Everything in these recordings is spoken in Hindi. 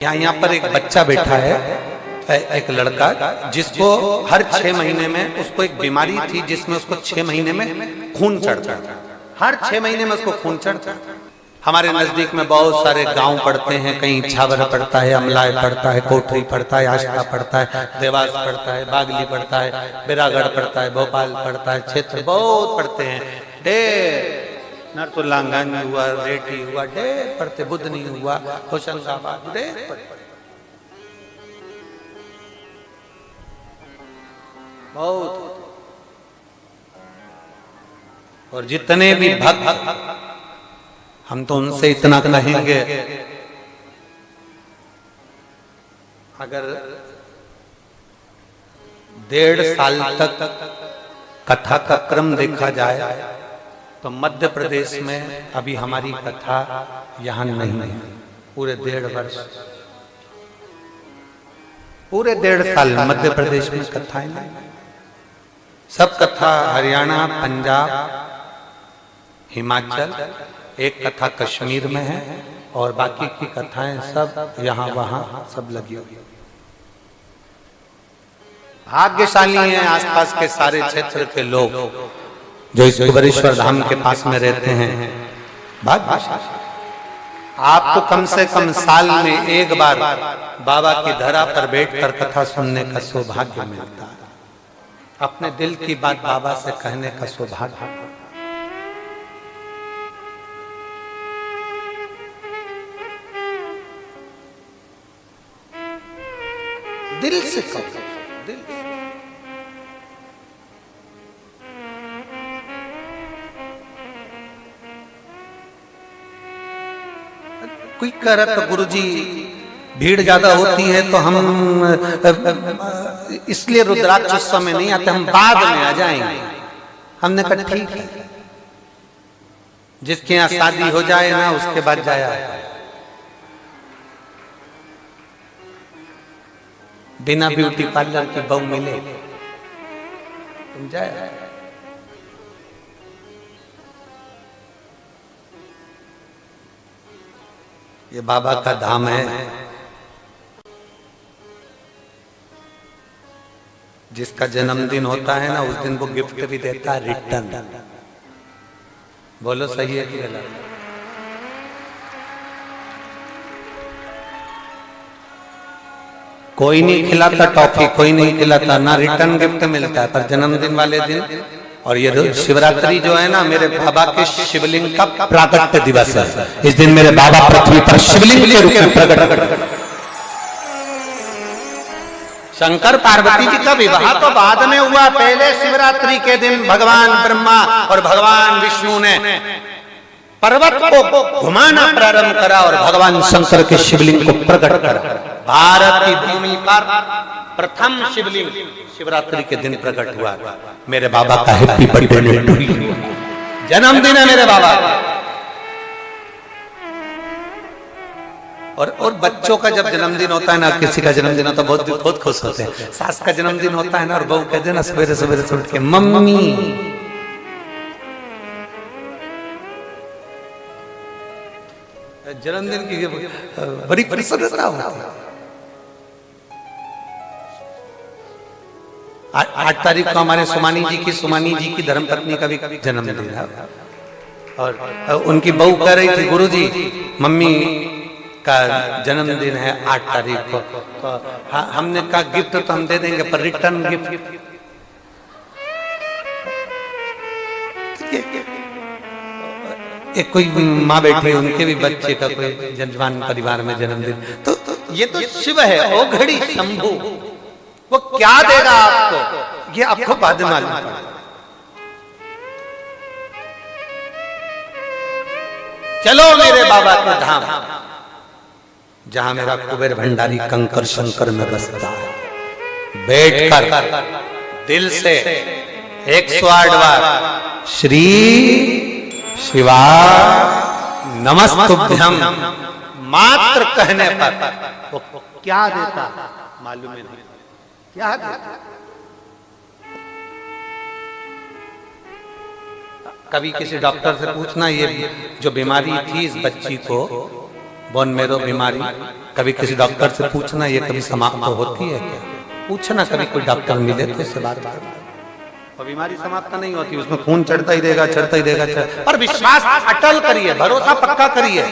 यहाँ पर एक बच्चा बैठा है, एक लड़का, जिसको हर 6 महीने में उसको एक बीमारी थी जिसमें उसको 6 महीने में खून चढ़ता था। हर 6 महीने में उसको खून चढ़ता। हमारे नजदीक में बहुत सारे गांव पड़ते हैं, कहीं छावर पड़ता है, अमलाय पड़ता है, कोठरी पड़ता है, आष्टा पड़ता है, देवास पड़ता है, बागली पड़ता है, बिरागढ़ पड़ता है, भोपाल पड़ता है, क्षेत्र बहुत पड़ते हैं, ढेर नरसुल्लागंज हुआ, रेटी हुआ, ढेर पड़ते, बुधनी हुआ, होशंगाबाद, ढेर पड़ते, बहुत। और जितने भी भक्त, हम तो उनसे इतना कहेंगे, अगर 1.5 साल तक कथा का क्रम देखा जाए तो मध्य प्रदेश में अभी हमारी कथा यहां नहीं है। पूरे 1.5 वर्ष, पूरे 1.5 साल मध्य प्रदेश में कथाएं नहीं। सब कथा हरियाणा, पंजाब, हिमाचल, एक कथा कश्मीर में है और बाकी की कथाएं सब यहाँ वहां सब लगी हुई। भाग्यशाली हैं आसपास के सारे क्षेत्र के लोग जो इस कुबेरेश्वर धाम के पास में रहते हैं। भाग्यशाली। आपको कम से कम साल में एक बार बाबा की धरा पर बैठकर कथा सुनने का सौभाग्य मिलता है। अपने दिल की बात बाबा से कहने का सौभाग्य। दिल से कहो, दिल से। कोई कह रहा था गुरुजी भीड़ ज्यादा होती है तो हम इसलिए रुद्राक्ष उस समय नहीं आते, हम बाद में आ जाएंगे। हमने कहा ठीक है, जिसके यहाँ शादी हो जाए ना उसके बाद जाया। बिना ब्यूटी पार्लर की बहू मिले तुम जाए। ये बाबा का धाम है, जिसका जन्मदिन होता है ना उस दिन वो गिफ्ट भी देता है, रिटर्न। बोलो सही है कि गलत? कोई नहीं खिलाता टॉफी, कोई नहीं खिलाता, ना रिटर्न गिफ्ट मिलता है, पर जन्मदिन वाले दिन। और ये शिवरात्रि जो है ना, मेरे बाबा के शिवलिंग का प्राकट्य दिवस है। इस दिन मेरे बाबा पृथ्वी पर शिवलिंग के रूप में प्रकट। शंकर पार्वती जी का विवाह तो बाद में हुआ, पहले शिवरात्रि के दिन भगवान ब्रह्मा और भगवान विष्णु ने पर्वत को घुमाना प्रारंभ करा और भगवान शंकर के शिवलिंग को प्रकट करा। भारत की भूमि पर प्रथम शिवलिंग शिवरात्रि के दिन प्रकट हुआ। मेरे बाबा का हैप्पी बर्थडे, जन्मदिन है मेरे बाबा। और बच्चों का जब जन्मदिन होता है ना, किसी का जन्मदिन होता है बहुत खुश होते हैं। सास का जन्मदिन होता है ना और बहू कहते हैं ना सवेरे सवेरे से उठ के मम्मी। जन्मदिन की बड़ी प्रसन्नता होती है। 8 तारीख को हमारे सुमानी जी की धर्मपत्नी का भी जन्मदिन है। और उनकी बहू कह रही थी गुरुजी मम्मी का जन्मदिन है 8 तारीख को। तो हमने कहा गिफ्ट तो हम दे देंगे, पर रिटर्न गिफ्ट। एक कोई माँ बैठी, उनके भी बच्चे का कोई जजमान परिवार में जन्मदिन। तो ये तो शिव है, ओ घड़ी शंभू, वो क्या देगा आपको ये आपको बाद में मालूम पड़ेगा। चलो मेरे बाबा के धाम, जहां मेरा कुबेर भंडारी कंकर शंकर में बसता है। बैठकर दिल से 108 बार श्री शिवा नमस्तुभ्यम मात्र कहने पर वो क्या देता मालूम नहीं, क्या देता। कभी किसी डॉक्टर से पूछना, ये जो बीमारी थी इस बच्ची को, बोन मेरो बीमारी, कभी किसी डॉक्टर से पूछना ये कभी समाप्त होती है क्या? पूछना कभी कोई डॉक्टर मिले तो इससे बात कर। और बीमारी समाप्त नहीं होती, उसमें खून चढ़ता ही देगा, चढ़ता ही देगा, पर विश्वास अटल करिए, भरोसा पक्का करिए।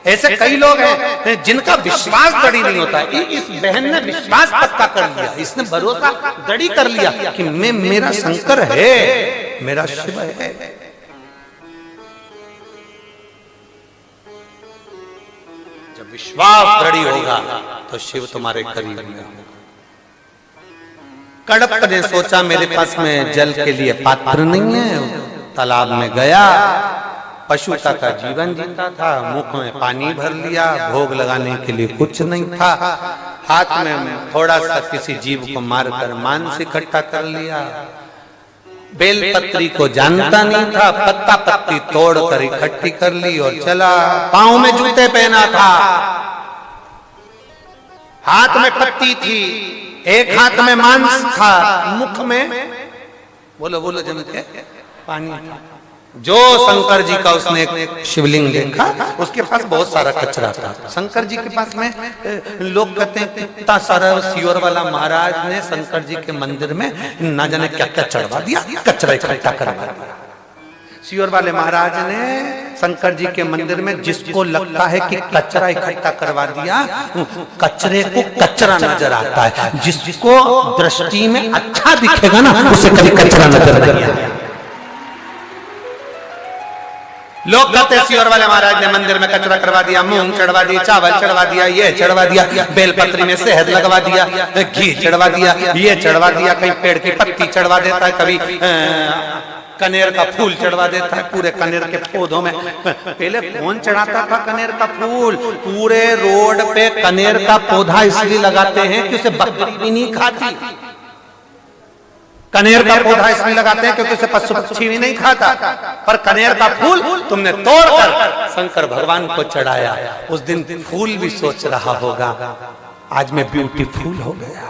ऐसे कई लोग हैं जिनका विश्वास दृढ़ नहीं होता। इस बहन ने विश्वास पक्का कर लिया, इसने भरोसा दृढ़ कर लिया कि मेरा शंकर है, मेरा शिव है। जब विश्वास दृढ़ होगा तो शिव तुम्हारे करीब में होगा। कड़प ने सोचा मेरे पास में जल के लिए पात्र नहीं है, तालाब में गया, पशुता का जीवन जीता था, मुख में पानी भर लिया, भोग लगाने के लिए कुछ नहीं था, हाथ में थोड़ा सा किसी जीव को मारकर मांस इकट्ठा कर लिया, बेलपत्री को जानता नहीं था, पत्ता पत्ती तोड़कर इकट्ठी कर ली और चला। पांव में जूते पहना था, हाथ में पत्ती थी, एक हाथ में मांस था, मुख में बोलो बोलो जम के पानी था। जो शंकर जी का उसने एक शिवलिंग देखा, उसके पास बहुत सारा कचरा था। शंकर जी के पास में लोग कहते हैं इतना सारा, सियोर वाला महाराज ने शंकर जी के मंदिर में ना जाने क्या क्या चढ़वा दिया, कचरा इकट्ठा करवा दिया। सियोर वाले महाराज ने शंकर जी के मंदिर में जिसको लगता है कि कचरा इकट्ठा करवा दिया, कचरे को कचरा नजर आता है। जिसको दृष्टि में अच्छा दिखेगा ना, उसे कभी कचरा नजर नहीं आता। लोग कहते हैं सियोर वाले महाराज ने मंदिर में कचरा करवा दिया, मूंग चढ़वा दिया, चावल चढ़वा दिया, ये चढ़वा दिया, बेलपत्री में शहद लगवा दिया, घी चढ़वा दिया, ये चढ़वा दिया, कहीं पेड़ की पत्ती चढ़वा देता है, कभी कनेर का फूल चढ़वा देता है। पूरे कनेर के पौधों में पहले कौन चढ़ाता था कनेर का फूल? पूरे रोड पे कनेर का पौधा इसलिए लगाते हैं कि उसे बकरी भी नहीं खाती। कनेर का पौधा इसलिए लगाते हैं क्योंकि उसे पशु पक्षी भी नहीं खाता। पर कनेर का फूल तुमने तोड़कर शंकर भगवान को चढ़ाया। उस दिन फूल भी सोच रहा होगा आज मैं ब्यूटीफुल हो गया।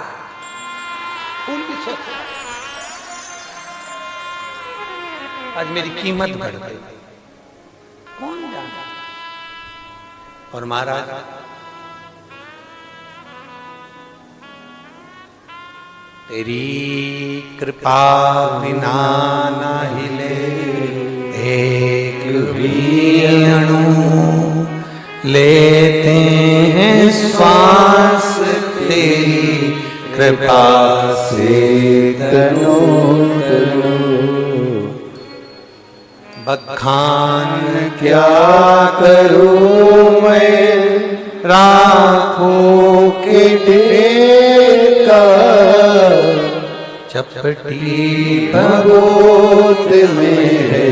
फूल भी सोच आज मेरी कीमत बढ़ गई, कौन जाने। और महाराज तेरी कृपा बिना न हिले एक भी अणु, लेते हैं श्वास तेरी कृपा से तनो तनो। बखान क्या करूं मैं राखों के ढेर का, चपटी भगोत में है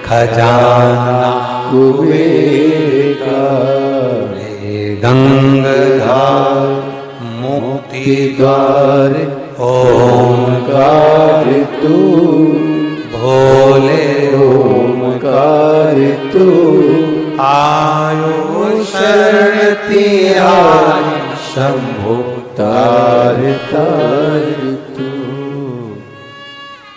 खजाना कुबेर का। गंगाधार मुक्ति द्वार ओमकार तू, भोले ओमकार तू। आयो शरण तिहारी शंभो तार तार तू।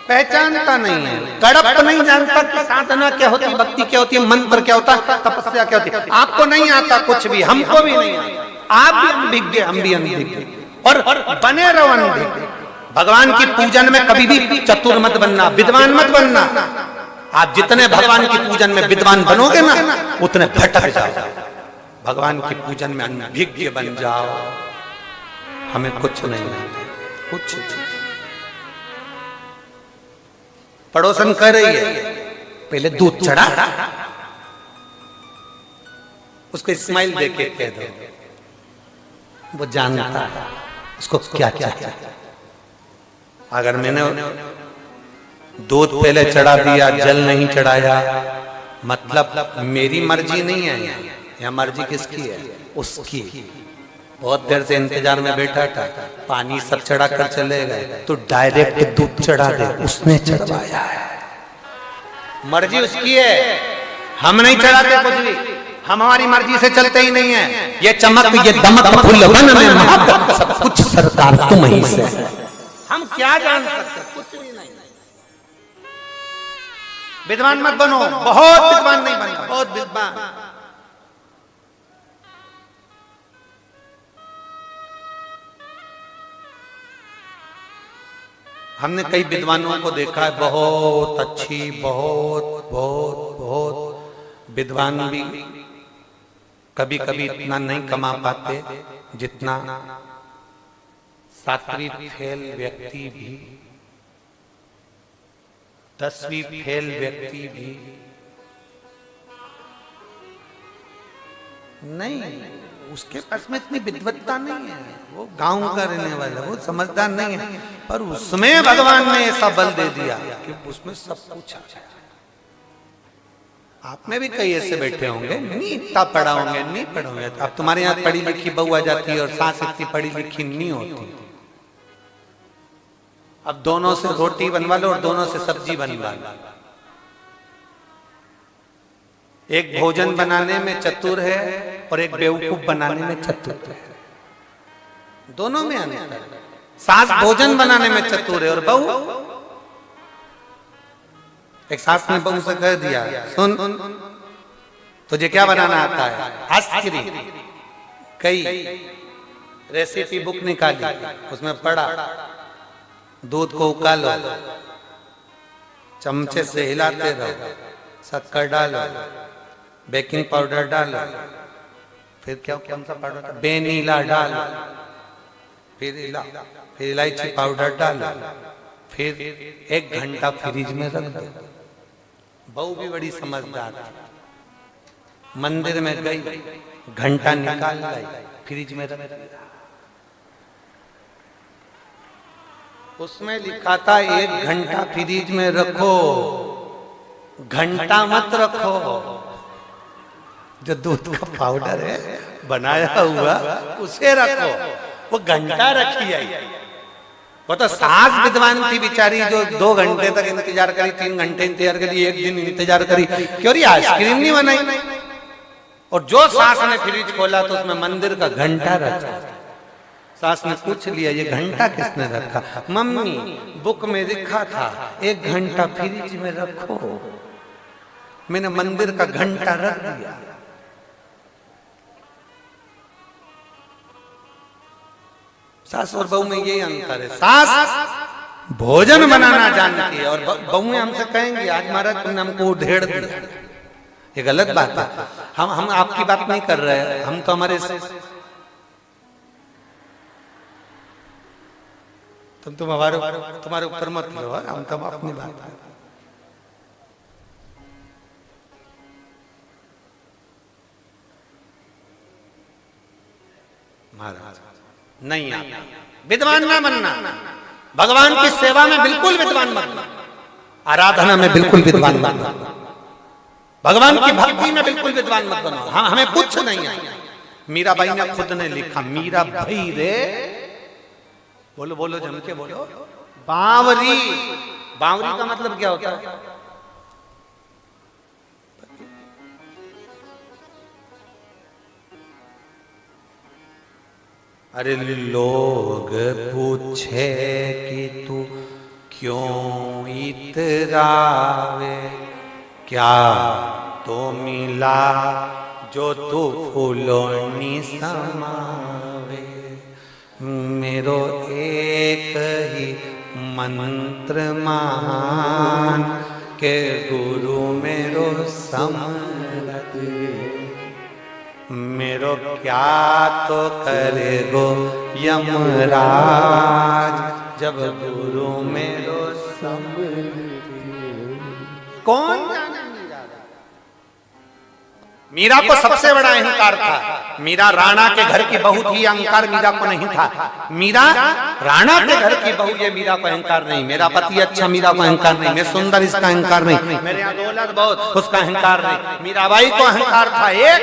पहचानता नहीं है, कड़प नहीं जानता कि साधना क्या होती है, भक्ति क्या होती है, मंत्र क्या होता है, तपस्या क्या होती है। आपको नहीं आता कुछ भी, हमको भी नहीं आता। आप भी अनभिज्ञ, हम भी अनभिज्ञ, और बने रहो अनभिज्ञ। भगवान की पूजन में कभी भी चतुर मत बनना, विद्वान मत बनना। आप जितने भगवान की पूजन में विद्वान बनोगे ना, उतने भटक जाओ। भगवान की पूजन में अनभिज्ञ बन जाओ। हमें कुछ नहीं आता, कुछ नहीं। पड़ोसन कह रही है पहले दूध चढ़ा, उसको स्माइल देके कह दो, वो जानता है उसको क्या चाहिए। अगर मैंने दूध पहले चढ़ा दिया, जल नहीं चढ़ाया, मतलब मेरी मर्जी नहीं है या मर्जी किसकी है? उसकी। बहुत देर से इंतजार में बैठा था, पानी सब चढ़ा कर चले गए, तो डायरेक्ट दूध चढ़ा दे, उसने चढ़वाया है। मर्जी उसकी है, हम नहीं चढ़ाते कुछ भी, हम हमारी मर्जी से चलते ही नहीं है। ये चमक ये दमक फुलवन में महक, सब कुछ सरकार तुम ही से। हम क्या जान सकते? कुछ भी नहीं। विद्वान मत बनो, बहुत विद्वान नहीं बनना, बहुत विद्वान। हमने कई विद्वानों को देखा है, बहुत अच्छी, बहुत बहुत बहुत विद्वान भी कभी कभी इतना नहीं कमा पाते जितना 7वीं फेल व्यक्ति भी, 10वीं फेल व्यक्ति भी नहीं, उसके पास में इतनी विद्वत्ता नहीं है, वो गांव का रहने वाला, वो समझदार नहीं है, पर उसमें भगवान ने ऐसा बल दे दिया कि उसमें सब कुछ आ जाए। आप में भी कई ऐसे बैठे होंगे, नहीं इतना पढ़ा होंगे, नहीं पढ़े होंगे, अब तुम्हारे यहाँ पढ़ी लिखी बहू आ जाती है और सास इतनी पढ़ी लिखी नहीं होती। अब दोनों से रोटी बनवा लो और दोनों से सब्जी बनवा लो। एक भोजन बनाने में चतुर है और एक बेवकूफ बनाने में चतुर है, दोनों में अंतर है। सास भोजन बनाने में चतुर है और बहू, एक सास ने बहू से कह दिया, सुन तुझे क्या बनाना आता है, आइसक्रीम। कई रेसिपी बुक निकाली, उसमें पढ़ा दूध को उकालो, चमचे से हिलाते रहो, शक्कर डालो, बेकिंग पाउडर डालो, फिर क्या कौन सा पाउडर, वेनिला डालो, फिर इलायची पाउडर डालो, फिर 1 घंटा फ्रिज में रख दो। बहू भी बड़ी समझदार थी, मंदिर में गई, घंटा निकाल लाई, फ्रिज में रख दिया। उसमें लिखा था 1 घंटा फ्रिज में रखो, घंटा मत रखो। जो दूध का पाउडर है बनाया हुआ उसे रखो, वो घंटा रखी आई। वो तो सास विद्वान थी बेचारी, जो 2 घंटे तक इंतजार करी, 3 घंटे इंतजार करी, 1 दिन इंतजार करी, क्यों री आइसक्रीम नहीं बनाई। और जो सास ने फ्रिज खोला तो उसमें मंदिर का घंटा रखा। सास ने पूछ लिया, ये घंटा किसने रखा? मम्मी, बुक में लिखा था 1 घंटा फ्रिज में रखो, मैंने मंदिर का घंटा रख दिया। सास और बहू में यही अंतर है, सास भोजन बनाना जानती है और बहू हमसे कहेंगी, आज महाराज तुमने हमको उधेड़ दिया, ये गलत बात है। हम आपकी बात नहीं कर रहे हैं, हम तो हमारे तुम्हारे ऊपर मत लो, हम तो अपनी बात है। महाराज नहीं आता, विद्वान ना बनना, भगवान की सेवा में बिल्कुल विद्वान बनना, आराधना में बिल्कुल विद्वान बनना, भगवान की भक्ति में बिल्कुल विद्वान मत बनो। हाँ, हमें कुछ नहीं आता। मीराबाई ने खुद ने लिखा, मीरा भाई रे, बोलो बोलो जम के बोलो, बावरी। बावरी का मतलब क्या होता है? अरे लोग पूछे कि तू क्यों इतरावे, क्या तो मिला जो तू फूलों समावे। मेरो एक ही मंत्र महान, के गुरु मेरो समरथ। मेरो क्या तो करे गो यमराज, जब गुरु मेरो समरथ। कौन जाने मीरा को सबसे बड़ा अहंकार था। मीरा राणा के घर की बहू थी, अहंकार मीरा को नहीं था। मीरा राणा के घर की बहू, ये मीरा को अहंकार नहीं। मेरा पति अच्छा, मीरा को अहंकार नहीं। मैं सुंदर, इसका अहंकार नहीं। मेरे यहाँ दौलत बहुत, उसका अहंकार नहीं। मीराबाई को अहंकार था एक,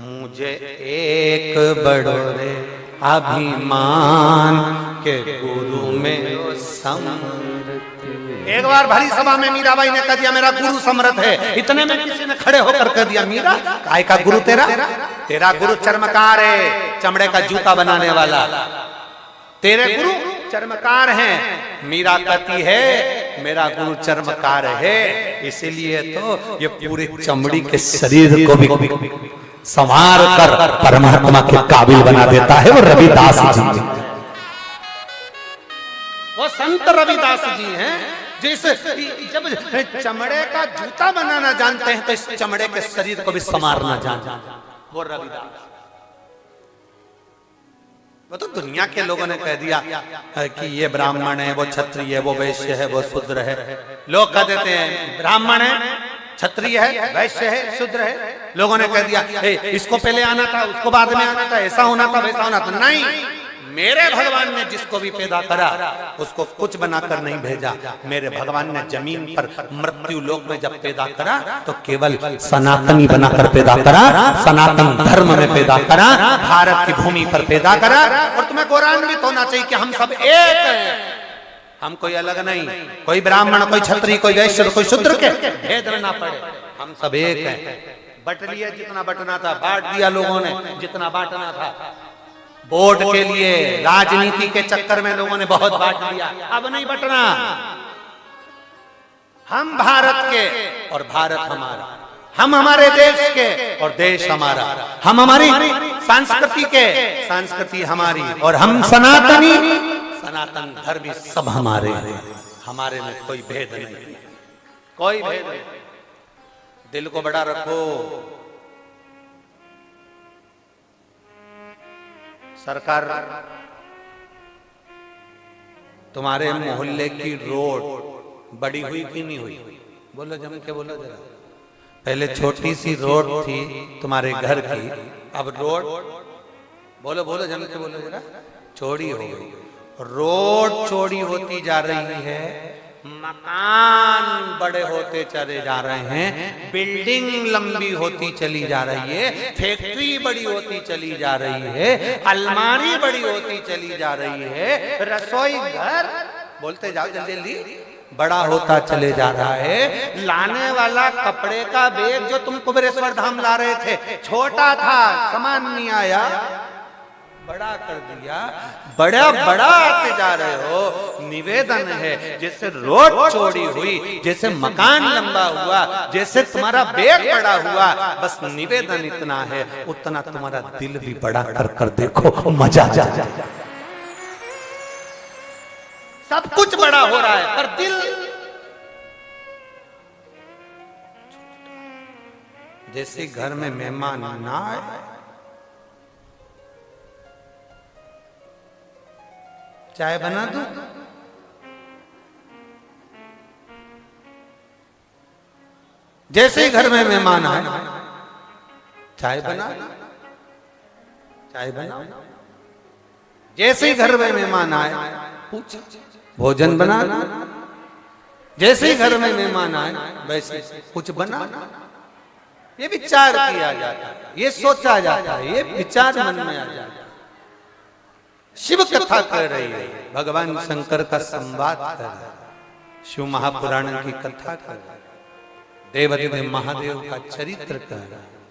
मुझे एक बड़ोरे अभिमान, के गुरु में समरथ। एक बार भरी सभा में मीराबाई ने कह दिया, मेरा गुरु समरथ है। इतने में किसी ने खड़े होकर कह दिया, मीरा काय का गुरु तेरा? तेरा गुरु चर्मकार है, चमड़े का जूता बनाने वाला। तेरे गुरु चर्मकार हैं। मीरा कहती है, मेरा गुरु चर्मकार है, इसीलिए तो ये पूरे चमड़ी के शरीर को भी संवार कर परमात्मा के काबिल बना देता है वो रविदास जी। वो संत रविदास जी हैं, जिस जब चमड़े का जूता बनाना जानते हैं तो इस चमड़े के शरीर को भी संवारना जानते हैं, वो रविदास। वो तो दुनिया के लोगों ने कह दिया कि ये ब्राह्मण है, वो क्षत्रिय है, वो वैश्य है, वो शूद्र है। लोग कह देते हैं ब्राह्मण है, क्षत्रिय है, वैश्य है, शूद्र है। लोगों ने कह दिया इसको पहले आना था, उसको बाद में आना था, ऐसा होना था, वैसा होना था। नहीं, मेरे भगवान ने जिसको भी पैदा करा उसको कुछ बनाकर नहीं भेजा। मेरे भगवान ने जमीन पर मृत्यु लोक में जब पैदा करा तो केवल सनातनी बनाकर पैदा करा, सनातन धर्म में पैदा करा, भारत की भूमि पर पैदा करा। और तुम्हें गौरवान्वित होना चाहिए कि हम सब एक हैं, हम कोई अलग नहीं, कोई ब्राह्मण, कोई क्षत्रिय, कोई वैश्य, कोई शूद्र के भेद में ना पड़े, हम सब एक हैं। बट लिया जितना बटना था, बांट दिया लोगों ने जितना बांटना था। वोट के लिए, राजनीति के चक्कर में लोगों ने बहुत बांट दिया, अब नहीं बटना। हम भारत के और भारत हमारा, हम हमारे देश के और देश हमारा, हम हमारी संस्कृति के, संस्कृति हमारी, और हम सनातनी, सनातन धर्मी सब हमारे, हमारे में कोई भेद नहीं, कोई भेद नहीं। दिल को बड़ा रखो। सरकार तुम्हारे मोहल्ले की रोड बड़ी हुई कि नहीं हुई? बोलो जम के बोलो जरा। पहले छोटी सी रोड थी तुम्हारे घर की, अब रोड, बोलो बोलो जम के बोलो जरा, चौड़ी हो गई। रोड चौड़ी होती जा रही है, मकान बड़े होते चले जा रहे हैं, बिल्डिंग लंबी होती चली जा रही है, फैक्ट्री बड़ी होती चली जा रही है, अलमारी बड़ी होती चली जा रही है, रसोई घर, बोलते जाओ जल्दी जल्दी, बड़ा होता चले जा रहा है। लाने वाला कपड़े का बैग जो तुम कुबेरेश्वर धाम ला रहे थे छोटा था, सामान नहीं आया, बड़ा कर दिया, बड़ा बड़ा आते जा रहे हो। निवेदन है, जैसे रोड चौड़ी हुई, जैसे मकान लंबा हुआ, जैसे तुम्हारा बैग बड़ा हुआ, बस निवेदन इतना है, उतना तुम्हारा दिल भी बड़ा कर देखो, मजा आ जाए। सब कुछ बड़ा हो रहा है पर दिल, जैसे घर में मेहमान ना आए, चाय बना दूं? जैसे ही घर में मेहमान आए, चाय बना, चाय बना। जैसे ही घर में मेहमान आए, पूछ भोजन बना। जैसे ही घर में मेहमान आए, वैसे कुछ बना। ये विचार किया जाता है, ये सोचा जाता है, ये विचार मन में आ जाता है। शिव कथा कर रही है, भगवान शंकर का संवाद कर रहा है, शिव महापुराण की कथा कर रहा है, देवाधिदेव महादेव का चरित्र कर रहा है।